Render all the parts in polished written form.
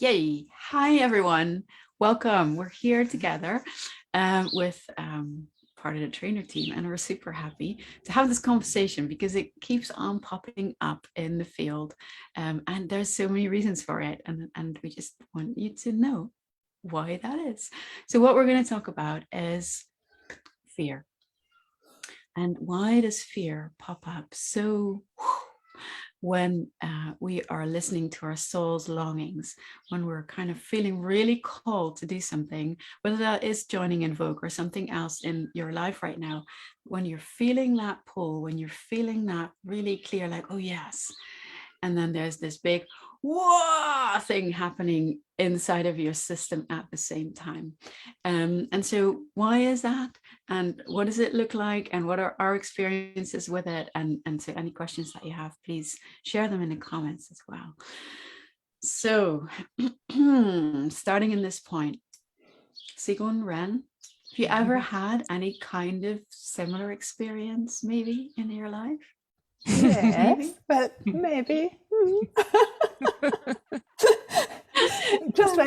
Yay. Hi, everyone. Welcome. We're here together with part of the trainer team, and we're super happy to have this conversation because it keeps on popping up in the field. And there's so many reasons for it. And we just want you to know why that is. So what we're going to talk about is fear. And why does fear pop up so when we are listening to our soul's longings, when we're kind of feeling really called to do something, whether that is joining Invoke or something else in your life right now, when you're feeling that pull, when you're feeling that really clear, like, oh yes, and then there's this big whoa thing happening inside of your system at the same time. And so why is that? And what does it look like? And what are our experiences with it? And so any questions that you have, please share them in the comments as well. So starting in this point, Sigun Ren, have you ever had any kind of similar experience maybe in your life? Yes, but maybe. Just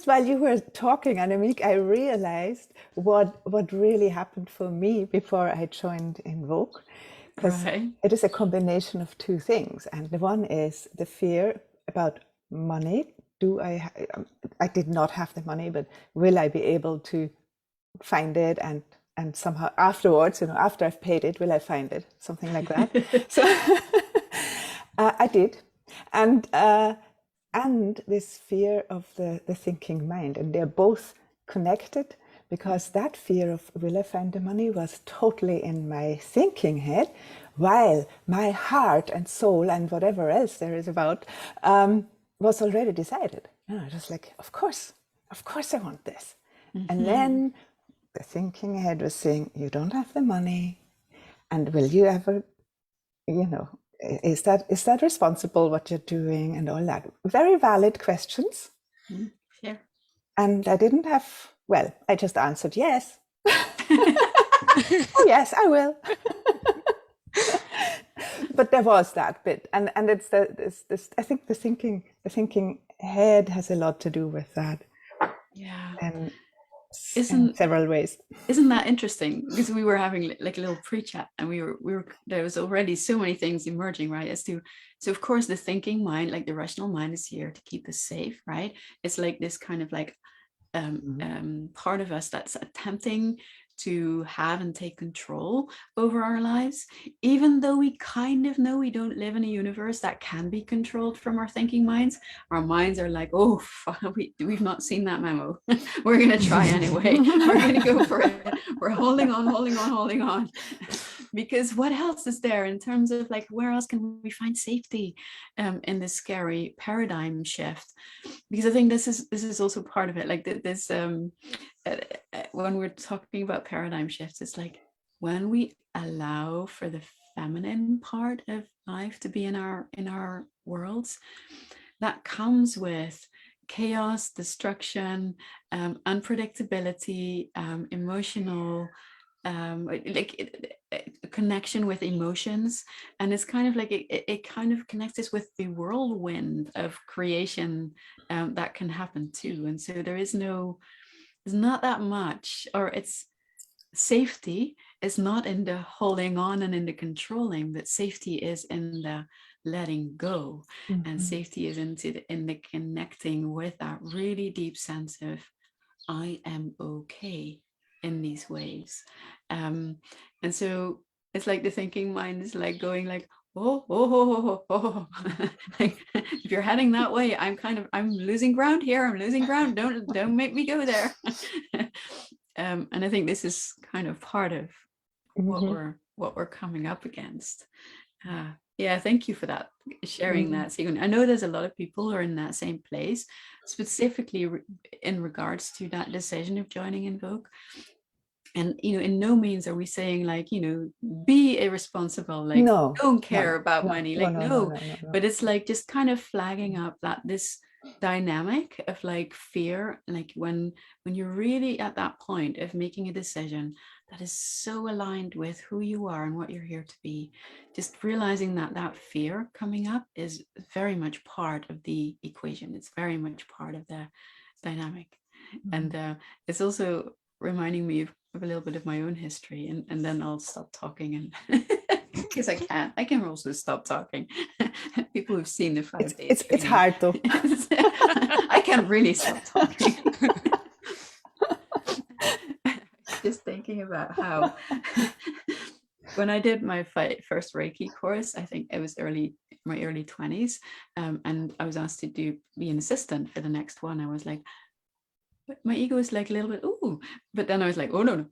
while you were talking, Annemiek, I realized what really happened for me before I joined Invoke, because it is a combination of two things, and the one is the fear about money. I did not have the money, but will I be able to find it and somehow afterwards, after I've paid it, will I find it? Something like that. So I did. And this fear of the thinking mind. And they're both connected, because that fear of will I find the money was totally in my thinking head, while my heart and soul and whatever else there is about was already decided. Just like, of course I want this. Mm-hmm. And then the thinking head was saying, you don't have the money, and will you ever, is that responsible what you're doing, and all that. Very valid questions. Yeah. And I didn't have, I just answered yes. Oh yes, I will. But there was that bit, and it's this. I think the thinking head has a lot to do with that. Yeah. And in several ways. Isn't that interesting? Because we were having like a little pre-chat, and we were there was already so many things emerging, right? So of course the thinking mind, like the rational mind, is here to keep us safe, right? It's like this kind of like part of us that's attempting to have and take control over our lives, even though we kind of know we don't live in a universe that can be controlled from our thinking minds. Our minds are like, oh, we've not seen that memo. We're going to try anyway. We're going to go for it. We're holding on. Because what else is there in terms of like, where else can we find safety in this scary paradigm shift? Because I think this is also part of it. Like this, when we're talking about paradigm shifts, it's like when we allow for the feminine part of life to be in our worlds, that comes with chaos, destruction, unpredictability, emotional, a connection with emotions. And it's kind of like it kind of connects us with the whirlwind of creation that can happen too. And so there's not that much, or it's safety is not in the holding on and in the controlling, but safety is in the letting go. Mm-hmm. And safety is in the connecting with that really deep sense of I am okay in these ways. And so it's like the thinking mind is like going like, oh. Like, if you're heading that way, I'm losing ground here. I'm losing ground. Don't make me go there. And I think this is kind of part of what we're coming up against. Yeah, thank you for that, sharing that, Sigun. I know there's a lot of people who are in that same place, specifically in regards to that decision of joining Invoke. And, in no means are we saying like, be irresponsible, like don't care about money, like no. But it's like just kind of flagging up that this dynamic of like fear, like when you're really at that point of making a decision that is so aligned with who you are and what you're here to be. Just realizing that that fear coming up is very much part of the equation. It's very much part of the dynamic. And it's also reminding me of a little bit of my own history, and then I'll stop talking, and because I can also stop talking. People who've seen the 5 days it's hard though. I can't really stop talking. Just thinking about how when I did my first Reiki course, I think it was my early 20s, and I was asked to be an assistant for the next one. I was like, my ego is like a little bit, ooh, but then I was like, oh no.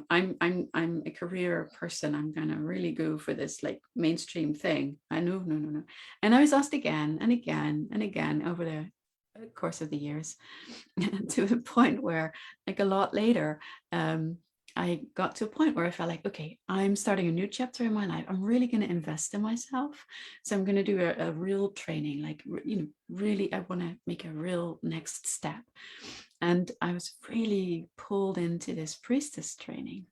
I'm a career person. I'm gonna really go for this like mainstream thing. I know, no. And I was asked again and again and again over the course of the years, to the point where, like a lot later, I got to a point where I felt like, okay, I'm starting a new chapter in my life. I'm really going to invest in myself. So I'm going to do a real training, like, really, I want to make a real next step. And I was really pulled into this priestess training.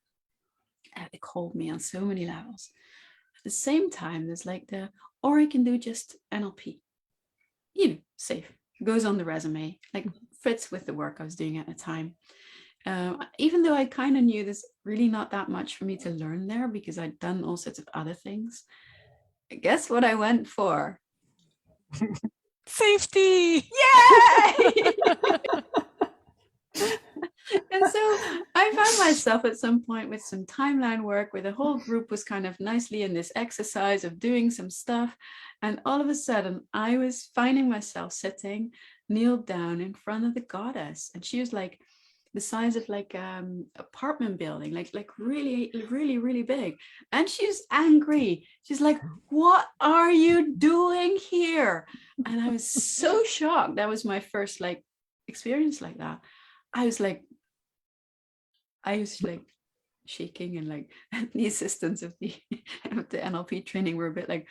It called me on so many levels. At the same time, there's like or I can do just NLP, safe, goes on the resume, like fits with the work I was doing at the time. Even though I kind of knew there's really not that much for me to learn there because I'd done all sorts of other things. Guess what I went for? Safety! Yay! And so I found myself at some point with some timeline work where the whole group was kind of nicely in this exercise of doing some stuff. And all of a sudden, I was finding myself sitting, kneeled down in front of the goddess. And she was like the size of like apartment building, like really, really, really big. And she was angry. She's like, what are you doing here? And I was so shocked. That was my first like experience like that. I was like shaking, and like the assistants of the NLP training were a bit like,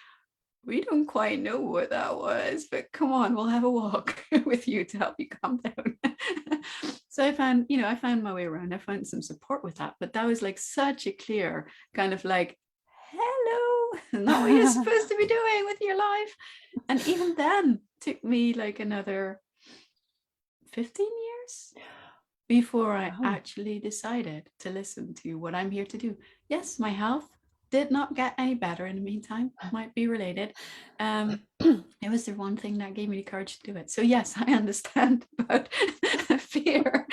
we don't quite know what that was, but come on, we'll have a walk with you to help you calm down. So I found my way around. I found some support with that, but that was like such a clear kind of like, hello, not what you're supposed to be doing with your life. And even then took me like another 15 years before I actually decided to listen to what I'm here to do. Yes, my health did not get any better in the meantime. Might be related. It was the one thing that gave me the courage to do it. So yes, I understand about fear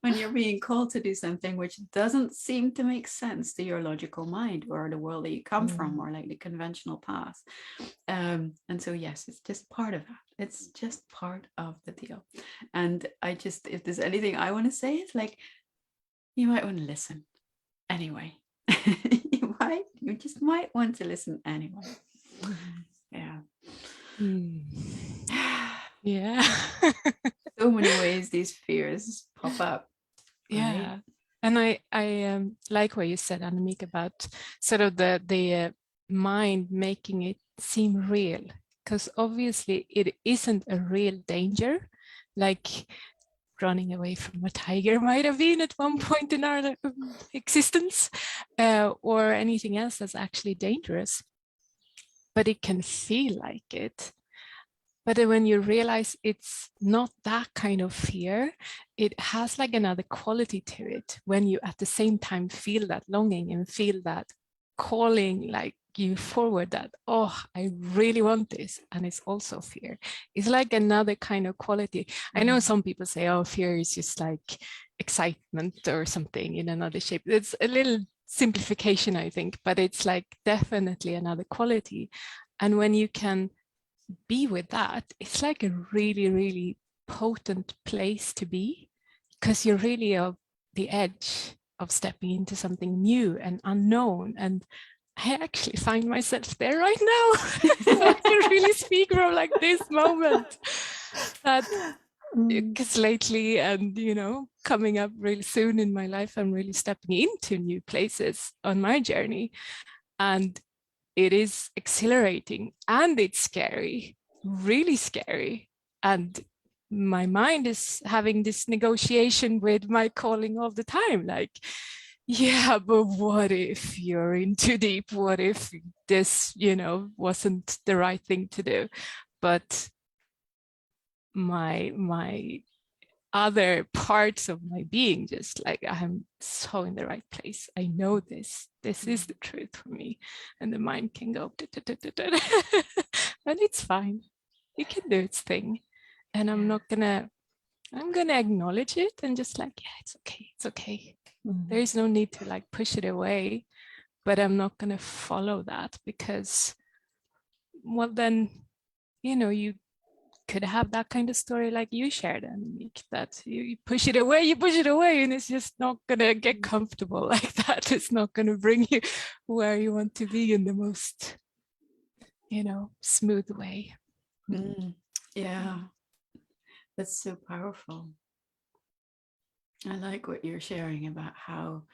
when you're being called to do something which doesn't seem to make sense to your logical mind or the world that you come from, or like the conventional path. And so yes, it's just part of that. It's just part of the deal. And if there's anything I want to say, it's like, you might want to listen anyway. You just might want to listen anyway. Yeah. Yeah. So many ways these fears pop up. Yeah. Right? And I like what you said, Annemiek, about sort of the mind making it seem real, because obviously it isn't a real danger, like running away from a tiger might have been at one point in our existence, or anything else that's actually dangerous, but it can feel like it. But then when you realize it's not that kind of fear, it has like another quality to it when you at the same time feel that longing and feel that calling like you forward, that, oh, I really want this. And it's also fear. It's like another kind of quality. I know some people say, oh, fear is just like excitement or something in another shape. It's a little simplification, I think, but it's like definitely another quality. And when you can be with that, it's like a really, really potent place to be, because you're really on the edge of stepping into something new and unknown. And I actually find myself there right now. I can really speak from like this moment, that because lately, and coming up really soon in my life, I'm really stepping into new places on my journey, and it is exhilarating and it's scary, really scary. And my mind is having this negotiation with my calling all the time. Like, yeah, but what if you're in too deep? What if this, wasn't the right thing to do? But my other parts of my being, just like, I'm so in the right place. I know this is the truth for me. And the mind can go, and it's fine. It can do its thing. And I'm gonna acknowledge it and just like, yeah, it's okay. It's okay. There is no need to like push it away, but I'm not gonna follow that, because, well, then, you could have that kind of story like you shared, Annemiek, that you push it away, and it's just not gonna get comfortable like that. It's not gonna bring you where you want to be in the most, smooth way. Yeah, that's so powerful. I like what you're sharing about how,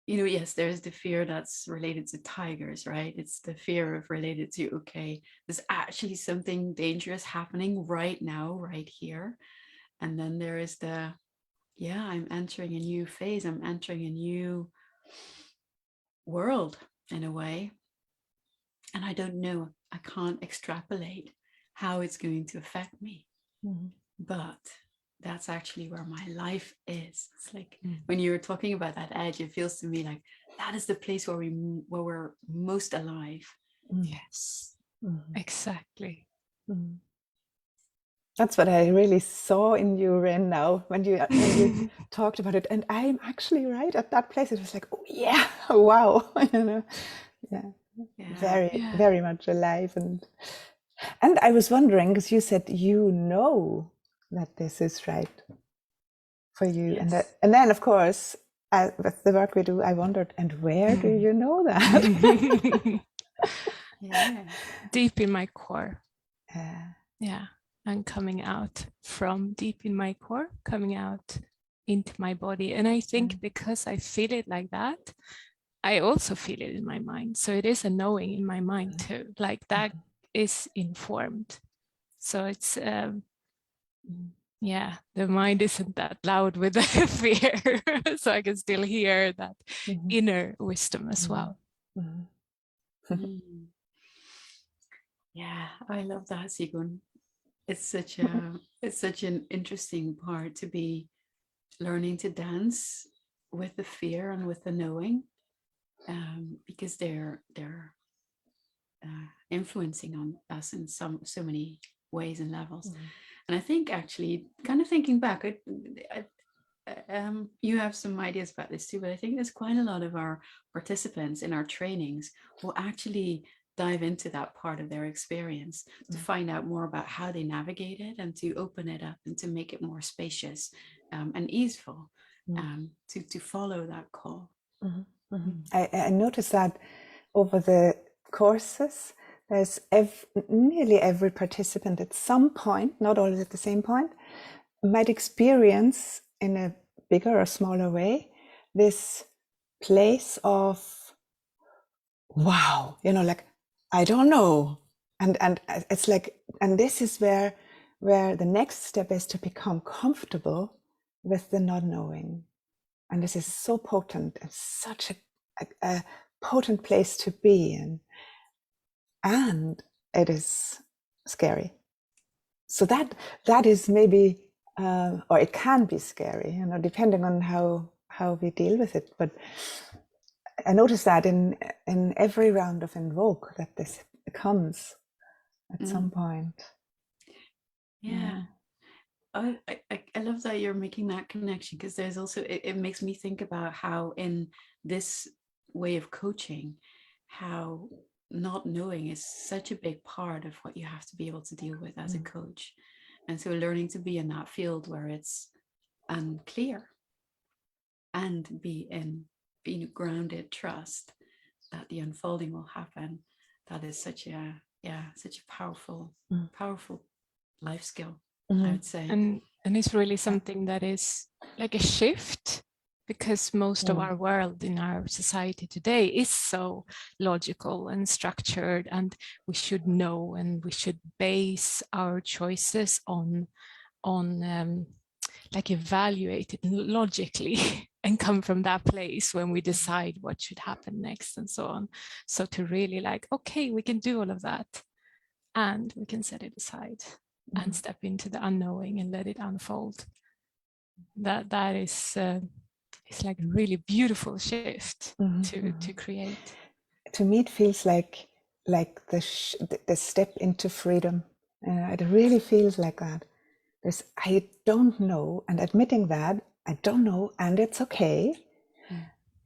yes, there's the fear that's related to tigers, right? It's the fear of related to, okay, there's actually something dangerous happening right now, right here. And then there is the, yeah, I'm entering a new phase. I'm entering a new world in a way. And I don't know, I can't extrapolate how it's going to affect me. But that's actually where my life is. It's like when you were talking about that edge, it feels to me like that is the place where we're most alive. Yes, exactly. That's what I really saw in you, Ren, now when you talked about it. And I'm actually right at that place. It was like, oh yeah, wow, very much alive. And I was wondering, because you said you know that this is right for you, Yes. and then of course, with the work we do, I wondered, and where do you know that? Yeah. Deep in my core. Yeah. And coming out from deep in my core, coming out into my body. And I think because I feel it like that, I also feel it in my mind. So it is a knowing in my mind too, like that is informed. So it's, the mind isn't that loud with the fear. So I can still hear that inner wisdom as well. Yeah, I love that, Sigun. It's such an interesting part to be learning to dance with the fear and with the knowing, because they're influencing on us in so many ways and levels. And I think actually, kind of thinking back, you have some ideas about this too, but I think there's quite a lot of our participants in our trainings will actually dive into that part of their experience to find out more about how they navigate it and to open it up and to make it more spacious and easeful, to follow that call. I noticed that over the courses, there's nearly every participant at some point, not always at the same point, might experience in a bigger or smaller way this place of, wow, like, I don't know. And it's like, and this is where the next step is to become comfortable with the not knowing. And this is so potent and such a potent place to be in. And it is scary. So that is maybe, or it can be scary, depending on how we deal with it. But I noticed that in every round of Invoke that this comes at some point. Yeah. I love that you're making that connection, because there's also, it makes me think about how in this way of coaching, how not knowing is such a big part of what you have to be able to deal with as a coach. And so learning to be in that field where it's unclear and be in being grounded trust that the unfolding will happen, that is such a powerful life skill, I would say. And it's really something that is like a shift, because most of our world in our society today is so logical and structured, and we should know, and we should base our choices on like evaluate it logically. and come from that place when we decide what should happen next and so on. So to really like, okay, we can do all of that and we can set it aside and step into the unknowing and let it unfold. That is it's like a really beautiful shift to create. To me, it feels like the step into freedom. It really feels like that. I don't know, and admitting that I don't know, and it's okay.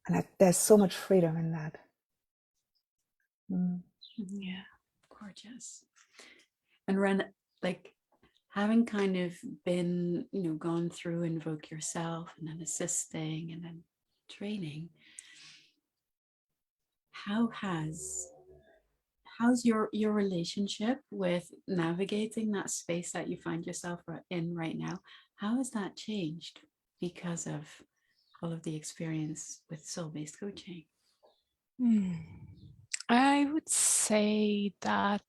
And there's so much freedom in that. Yeah, gorgeous. And Ren, like having kind of been, gone through Invoke yourself and then assisting and then training, how's your relationship with navigating that space that you find yourself in right now? How has that changed because of all of the experience with soul-based coaching? I would say that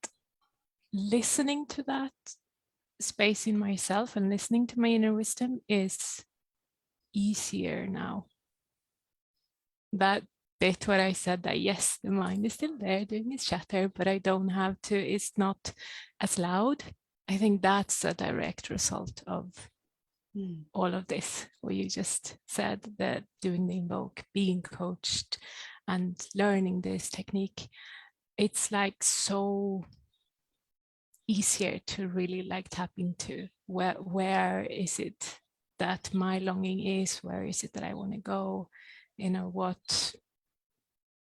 listening to that space in myself and listening to my inner wisdom is easier now. That bit where I said that, yes, the mind is still there doing its chatter, but I don't have to, it's not as loud. I think that's a direct result of all of this, what you just said, that doing the Invoke, being coached and learning this technique. It's like so easier to really like tap into where is it that my longing is, where is it that I want to go,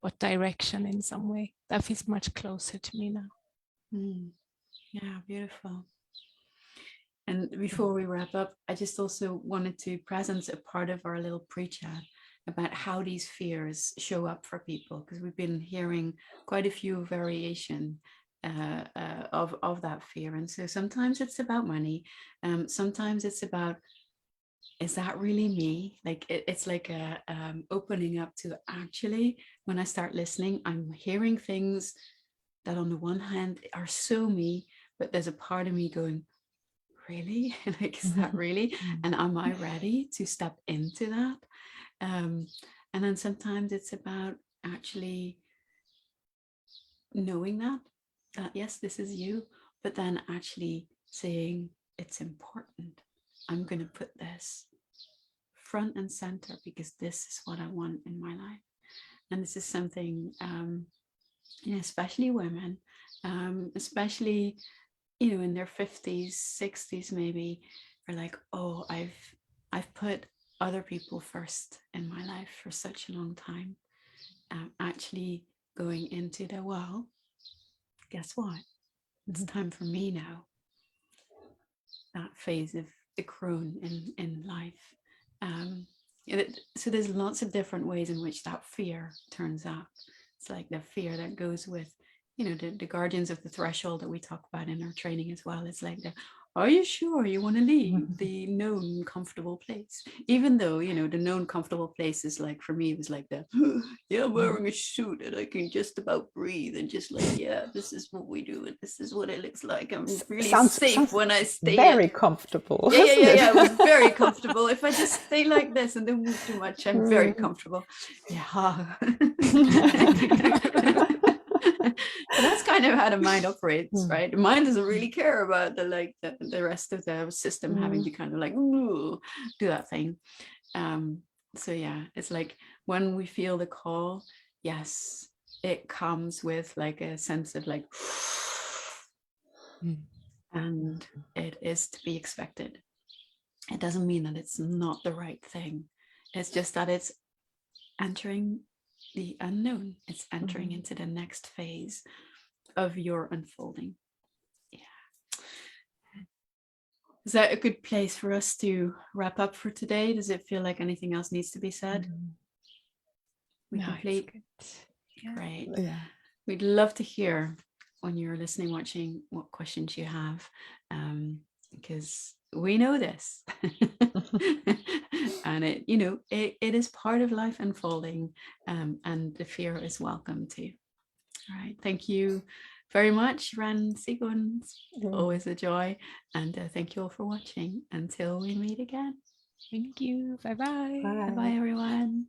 what direction in some way. That feels much closer to me now. Yeah, beautiful. And before we wrap up, I just also wanted to present a part of our little pre-chat about how these fears show up for people, because we've been hearing quite a few variation of that fear. And so sometimes it's about money. Sometimes it's about, is that really me? Like it's like a opening up to, actually, when I start listening, I'm hearing things that on the one hand are so me, but there's a part of me going, really? Like, is that really? And am I ready to step into that? And then sometimes it's about actually knowing that yes, this is you, but then actually saying, it's important. I'm going to put this front and center because this is what I want in my life. And this is something, especially women, especially, in their 50s, 60s, maybe, are like, oh, I've put other people first in my life for such a long time. Actually going into the, well, guess what? It's time for me now. That phase of the crone in life. So there's lots of different ways in which that fear turns up. It's like the fear that goes with, the guardians of the threshold that we talk about in our training as well. It's like are you sure you want to leave the known comfortable place? Even though, the known comfortable place is like, for me, it was like yeah, I'm wearing a suit and I can just about breathe and just like, yeah, this is what we do and this is what it looks like. I'm really safe when I stay. Very comfortable. Yeah. It was very comfortable. If I just stay like this and don't move too much, I'm very comfortable. Yeah. But that's kind of how the mind operates, right? The mind doesn't really care about the rest of the system having to kind of like do that thing. So yeah, it's like when we feel the call, yes, it comes with like a sense of like, and it is to be expected. It doesn't mean that it's not the right thing. It's just that it's entering the unknown. It's entering into the next phase of your unfolding. Yeah. Is that a good place for us to wrap up for today? Does it feel like anything else needs to be said? We complete. Yeah. Great. Yeah. We'd love to hear when you're listening, watching, what questions you have, because we know this. And it is part of life unfolding, and the fear is welcome too. All right, thank you very much, Ran Sigun. Always a joy, and thank you all for watching. Until we meet again. Thank you. Bye-bye. Bye bye, everyone.